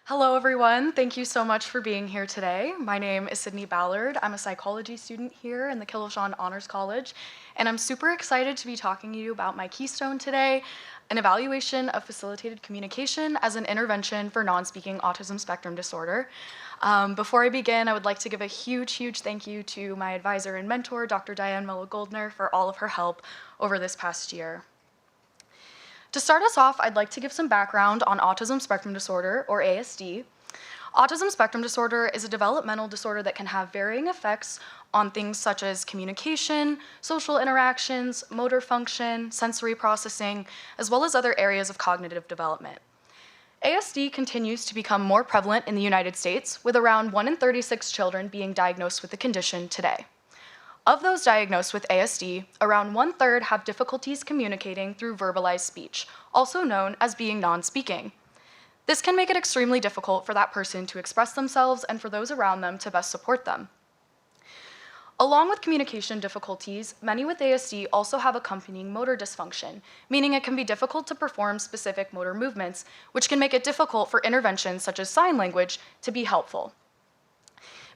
Hello, everyone. Thank you so much for being here today. My name is Sydney Ballard. I'm a psychology student here in the Kilachand Honors College, and I'm super excited to be talking to you about my Keystone today, an evaluation of facilitated communication as an intervention for non-speaking autism spectrum disorder. Before I begin, I would like to give a huge thank you to my advisor and mentor, Dr. Diane Mello-Goldner, for all of her help over this past year. To start us off, I'd like to give some background on autism spectrum disorder, or ASD. Autism spectrum disorder is a developmental disorder that can have varying effects on things such as communication, social interactions, motor function, sensory processing, as well as other areas of cognitive development. ASD continues to become more prevalent in the United States, with around 1 in 36 children being diagnosed with the condition today. Of those diagnosed with ASD, around 1/3 have difficulties communicating through verbalized speech, also known as being non-speaking. This can make it extremely difficult for that person to express themselves and for those around them to best support them. Along with communication difficulties, many with ASD also have accompanying motor dysfunction, meaning it can be difficult to perform specific motor movements, which can make it difficult for interventions such as sign language to be helpful.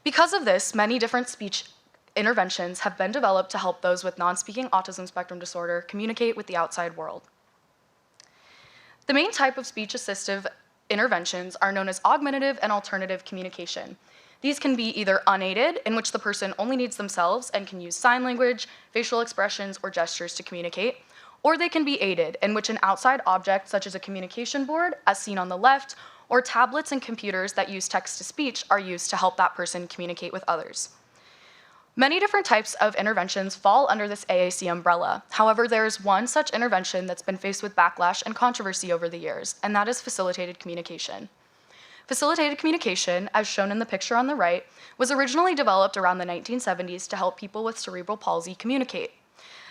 Because of this, many different speech interventions have been developed to help those with non-speaking autism spectrum disorder communicate with the outside world. The main type of speech-assistive interventions are known as augmentative and alternative communication. These can be either unaided, in which the person only needs themselves and can use sign language, facial expressions, or gestures to communicate, or they can be aided, in which an outside object, such as a communication board, as seen on the left, or tablets and computers that use text-to-speech are used to help that person communicate with others. Many different types of interventions fall under this AAC umbrella. However, there is one such intervention that's been faced with backlash and controversy over the years, and that is facilitated communication. Facilitated communication, as shown in the picture on the right, was originally developed around the 1970s to help people with cerebral palsy communicate.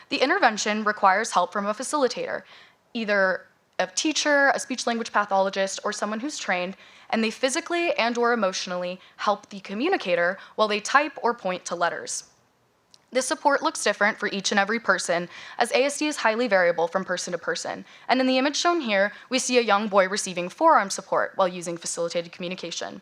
The intervention requires help from a facilitator, either a teacher, a speech-language pathologist, or someone who's trained, and they physically and/or emotionally help the communicator while they type or point to letters. This support looks different for each and every person, as ASD is highly variable from person to person, and in the image shown here, we see a young boy receiving forearm support while using facilitated communication.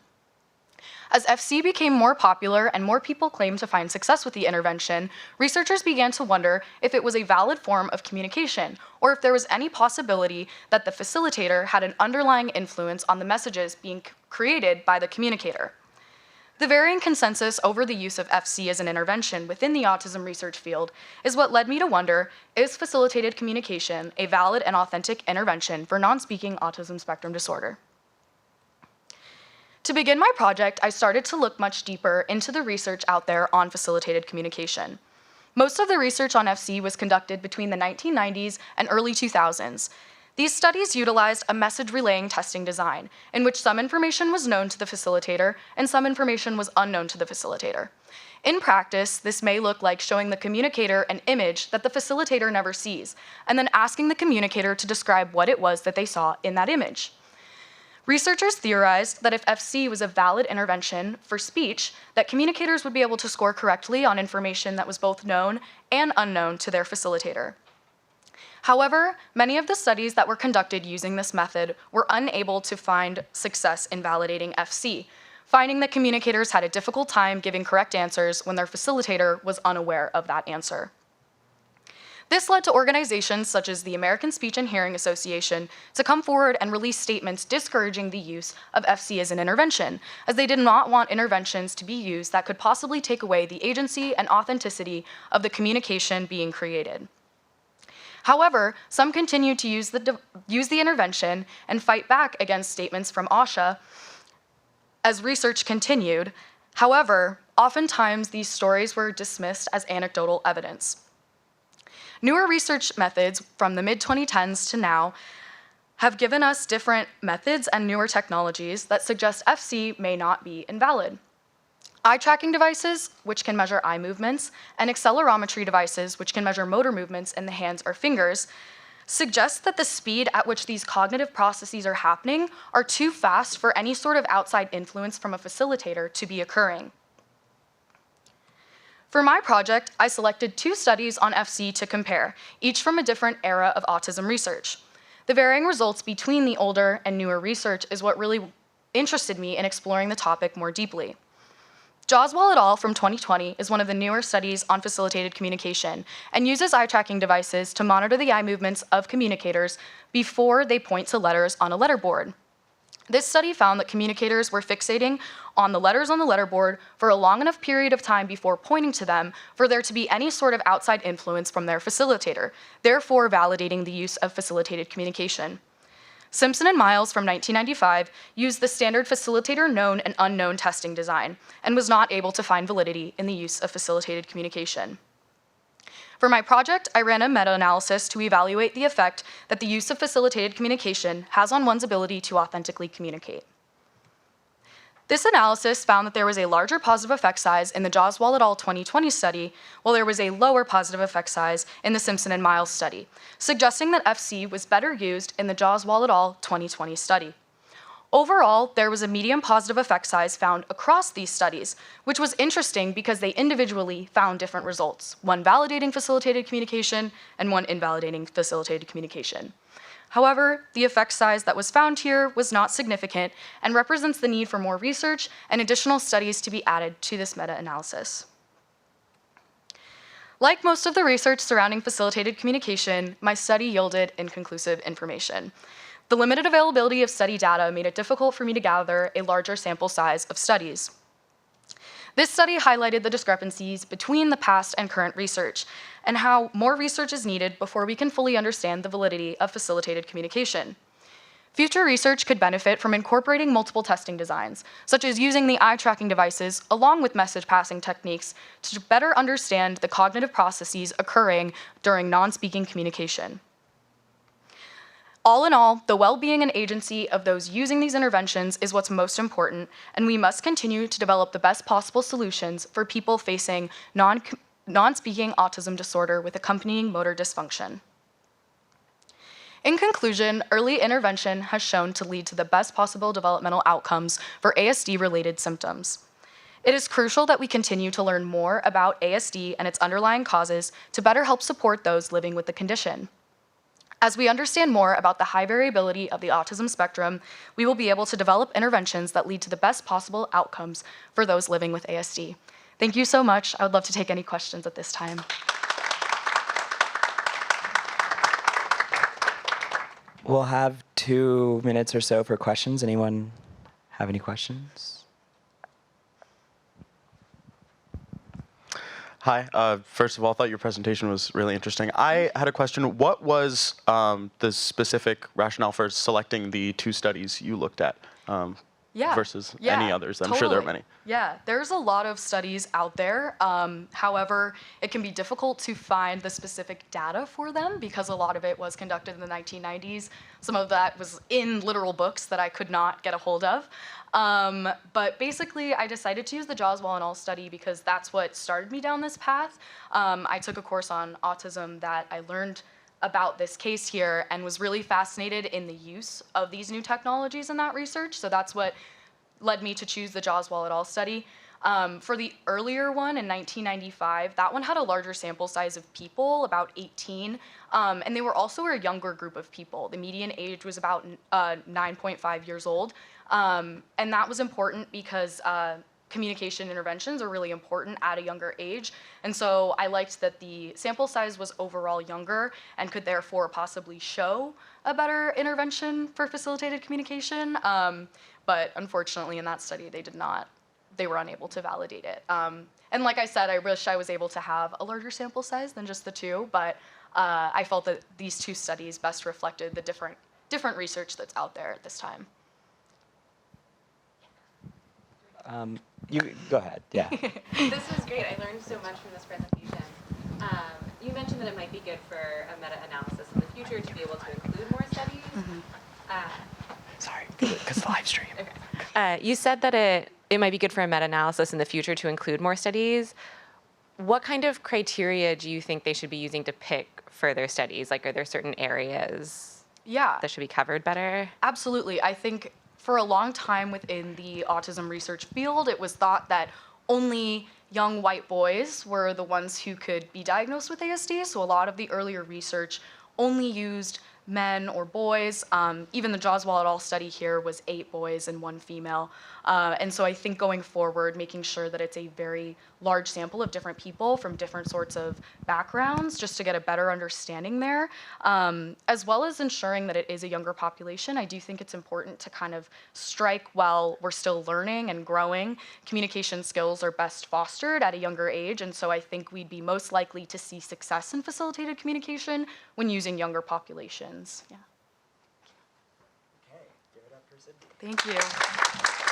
As FC became more popular and more people claimed to find success with the intervention, researchers began to wonder if it was a valid form of communication, or if there was any possibility that the facilitator had an underlying influence on the messages being created by the communicator. The varying consensus over the use of FC as an intervention within the autism research field is what led me to wonder, is facilitated communication a valid and authentic intervention for non-speaking autism spectrum disorder? To begin my project, I started to look much deeper into the research out there on facilitated communication. Most of the research on FC was conducted between the 1990s and early 2000s. These studies utilized a message-relaying testing design, in which some information was known to the facilitator and some information was unknown to the facilitator. In practice, this may look like showing the communicator an image that the facilitator never sees, and then asking the communicator to describe what it was that they saw in that image. Researchers theorized that if FC was a valid intervention for speech, that communicators would be able to score correctly on information that was both known and unknown to their facilitator. However, many of the studies that were conducted using this method were unable to find success in validating FC, finding that communicators had a difficult time giving correct answers when their facilitator was unaware of that answer. This led to organizations such as the American Speech and Hearing Association to come forward and release statements discouraging the use of FC as an intervention, as they did not want interventions to be used that could possibly take away the agency and authenticity of the communication being created. However, some continued to use the intervention and fight back against statements from ASHA as research continued. However, oftentimes these stories were dismissed as anecdotal evidence. Newer research methods from the mid-2010s to now have given us different methods and newer technologies that suggest FC may not be invalid. Eye tracking devices, which can measure eye movements, and accelerometry devices, which can measure motor movements in the hands or fingers, suggest that the speed at which these cognitive processes are happening are too fast for any sort of outside influence from a facilitator to be occurring. For my project, I selected 2 studies on FC to compare, each from a different era of autism research. The varying results between the older and newer research is what really interested me in exploring the topic more deeply. Joswal et al. From 2020 is one of the newer studies on facilitated communication and uses eye tracking devices to monitor the eye movements of communicators before they point to letters on a letterboard. This study found that communicators were fixating on the letters on the letterboard for a long enough period of time before pointing to them for there to be any sort of outside influence from their facilitator, therefore validating the use of facilitated communication. Simpson and Miles from 1995 used the standard facilitator known and unknown testing design and was not able to find validity in the use of facilitated communication. For my project, I ran a meta-analysis to evaluate the effect that the use of facilitated communication has on one's ability to authentically communicate. This analysis found that there was a larger positive effect size in the Joswal et al. 2020 study, while there was a lower positive effect size in the Simpson and Miles study, suggesting that FC was better used in the Joswal et al. 2020 study. Overall, there was a medium positive effect size found across these studies, which was interesting because they individually found different results, one validating facilitated communication and one invalidating facilitated communication. However, the effect size that was found here was not significant and represents the need for more research and additional studies to be added to this meta-analysis. Like most of the research surrounding facilitated communication, my study yielded inconclusive information. The limited availability of study data made it difficult for me to gather a larger sample size of studies. This study highlighted the discrepancies between the past and current research and how more research is needed before we can fully understand the validity of facilitated communication. Future research could benefit from incorporating multiple testing designs, such as using the eye tracking devices along with message passing techniques to better understand the cognitive processes occurring during non-speaking communication. All in all, the well-being and agency of those using these interventions is what's most important, and we must continue to develop the best possible solutions for people facing non-speaking autism disorder with accompanying motor dysfunction. In conclusion, early intervention has shown to lead to the best possible developmental outcomes for ASD-related symptoms. It is crucial that we continue to learn more about ASD and its underlying causes to better help support those living with the condition. As we understand more about the high variability of the autism spectrum, we will be able to develop interventions that lead to the best possible outcomes for those living with ASD. Thank you so much. I would love to take any questions at this time. We'll have 2 minutes or so for questions. Anyone have any questions? Hi. First of all, I thought your presentation was really interesting. I had a question. What was the specific rationale for selecting the 2 studies you looked at versus any others? I'm sure there are many. Yeah, there's a lot of studies out there. However, it can be difficult to find the specific data for them because a lot of it was conducted in the 1990s. Some of that was in literal books that I could not get a hold of. But basically, I decided to use the Joswal et al. Study because that's what started me down this path. I took a course on autism that I learned about this case here and was really fascinated in the use of these new technologies in that research. So that's what led me to choose the Joswal et al. Study. For the earlier one in 1995, that one had a larger sample size of people, about 18, and they were also a younger group of people. The median age was about 9.5 years old. And that was important because communication interventions are really important at a younger age. And so I liked that the sample size was overall younger and could therefore possibly show a better intervention for facilitated communication. But unfortunately in that study, they were unable to validate it. And like I said, I wish I was able to have a larger sample size than just the 2, but I felt that these 2 studies best reflected the different research that's out there at this time. You go ahead. Yeah. This was great. I learned so much from this presentation. You mentioned that it might be good for a meta-analysis in the future to be able to include more studies. Sorry, because live stream. Okay. You said that it might be good for a meta-analysis in the future to include more studies. What kind of criteria do you think they should be using to pick further studies? Like, are there certain areas that should be covered better? Absolutely. I think for a long time within the autism research field, it was thought that only young white boys were the ones who could be diagnosed with ASD. So a lot of the earlier research only used men or boys. Even the Jaws-Wall et al. Study here was 8 boys and 1 female. And so I think going forward, making sure that it's a very large sample of different people from different sorts of backgrounds, just to get a better understanding there, as well as ensuring that it is a younger population. I do think it's important to kind of strike while we're still learning and growing. Communication skills are best fostered at a younger age, and so I think we'd be most likely to see success in facilitated communication when using younger populations. Yeah. Okay, give it up for Sydney. Thank you.